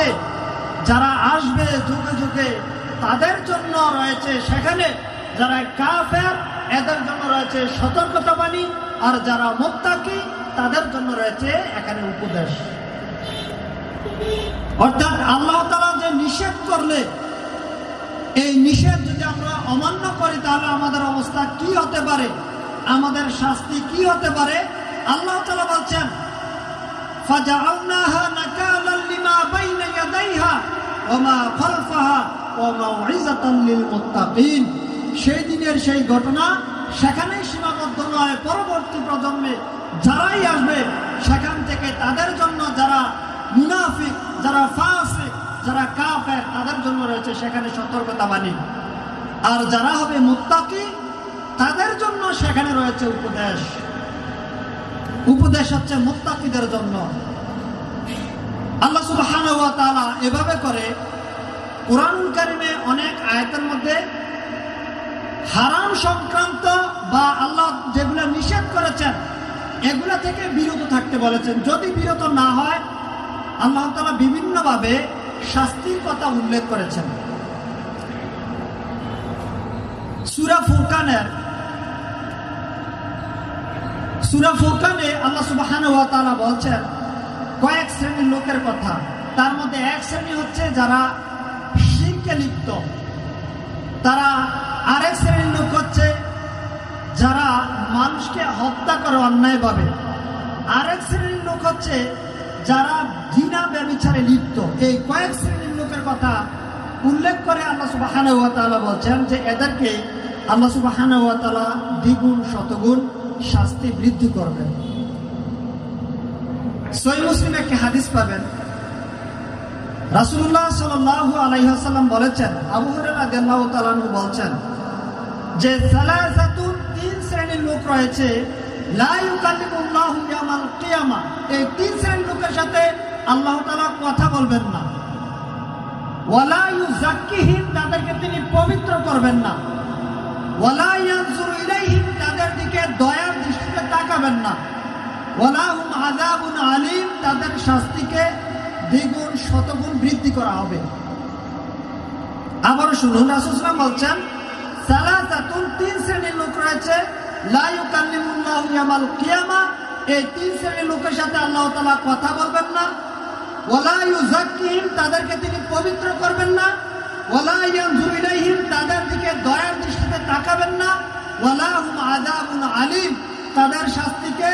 জামাতে যারা আসবে যুগে যুগে তাদের জন্য রয়েছে সেখানে, যারা কাফের এদের জন্য রয়েছে সতর্কতাবাণী, আর যারা মুত্তাকি তাদের জন্য রয়েছে এখানে উপদেশ। অর্থাৎ আল্লাহ তাআলা যে নিষেধ করলে, এই নিষেধ যদি আমরা অমান্য করি তাহলে আমাদের অবস্থা কি হতে পারে, আমাদের শাস্তি কি হতে পারে। আল্লাহ তাআলা বলছেন ফাজআলনাহা নাকালাল লিমা বাইনা ইয়াদাইহা ওয়া মা খালফাহা ওয়া মাউইযাতান লিল মুত্তাকিন। সেই দিনের সেই ঘটনা সেখানেই সীমাবদ্ধ নয়, পরবর্তী প্রজন্মে যারাই আসবে সেখান থেকে তাদের জন্য, যারা মুনাফিক, যারা ফাসিক, যারা কাফের তাদের জন্য রয়েছে সেখানে সতর্কতাবাণী, আর যারা হবে মুত্তাকি তাদের জন্য সেখানে রয়েছে উপদেশ। উপদেশ হচ্ছে মুত্তাকিদের জন্য। আল্লাহ সুবহানাহু ওয়া তাআলা এভাবে করে কুরআনুল কারীমে অনেক আয়াতের মধ্যে হারাম সংক্রান্ত বা আল্লাহ যেগুলো নিষেধ করেছেন এগুলা থেকে বিরত থাকতে বলেছেন। যদি বিরত না হয় আল্লাহ তাআলা বিভিন্নভাবে শাস্তির কথা উল্লেখ করেছেন। সূরা ফুরকানে আল্লাহ সুবহানাহু ওয়া তাআলা বলছেন কয়েক শ্রেণীর লোকের কথা। তার মধ্যে এক শ্রেণী হচ্ছে যারা শিরকে লিপ্ত, তারা আরেক শ্রেণীর লোক হচ্ছে যারা মানুষকে হত্যা করে অন্যায়ভাবে, আরেক শ্রেণীর লোক হচ্ছে যারা জিনা ব্যভিচারে লিপ্ত। এই কয়েক শ্রেণীর লোকের কথা উল্লেখ করে আল্লাহ সুবহানাহু ওয়া তাআলা বলছেন যে এদেরকে আল্লাহ সুবহানাহু ওয়া তাআলা দ্বিগুণ শতগুণ শাস্তি বৃদ্ধি করবেন। সহিহ মুসলিমে একটি হাদিস পাবেন, রাসূলুল্লাহ সাল্লাল্লাহু আলাইহি ওয়াসাল্লাম বলেছেন, আবু হুরায়রা রাদিয়াল্লাহু তাআলা আনহু বলছেন যে সালাসাতুন, তিন শ্রেণীর লোক রয়েছে, লা ইউকাল্লিমুল্লাহু ইয়াওমাল কিয়ামা, এই তিন শ্রেণীর লোকের সাথে আল্লাহ তাআলা কথা বলবেন না। ওয়ালা ইউযাক্কিহিম, তাদেরকে তিনি পবিত্র করবেন না। ওয়ালা ইয়ানজুরু ইলাইহিম, তাদের দিকে দয়ার দৃষ্টিতে তাকাবেন না। ওয়ালা হুম আযাবুন আলীম, তাদের শাস্তিকে দ্বিগুণ শতগুণ বৃদ্ধি করা হবে। আবার শুনুন, রাসূল সাল্লাল্লাহু আলাইহি ওয়াসাল্লাম বলছেন সালাসাতুন, তিন শ্রেণীর লোক রয়েছে, লা ইউকাল্লিমুল্লাহু ইয়াওমাল কিয়ামা, এই তিন শ্রেণীর লোকের সাথে আল্লাহ তাআলা কথা বলবেন না। ওয়ালা ইউযাক্কিহিম, তাদেরকে তিনি পবিত্র করবেন না। ওয়ালা ইয়ানজুরু ইলাইহিম, তাদের দিকে দয়ার দৃষ্টিতে তাকাবেন না। ওয়ালা হুম আযাবুন আলীম, তাদের শাস্তিকে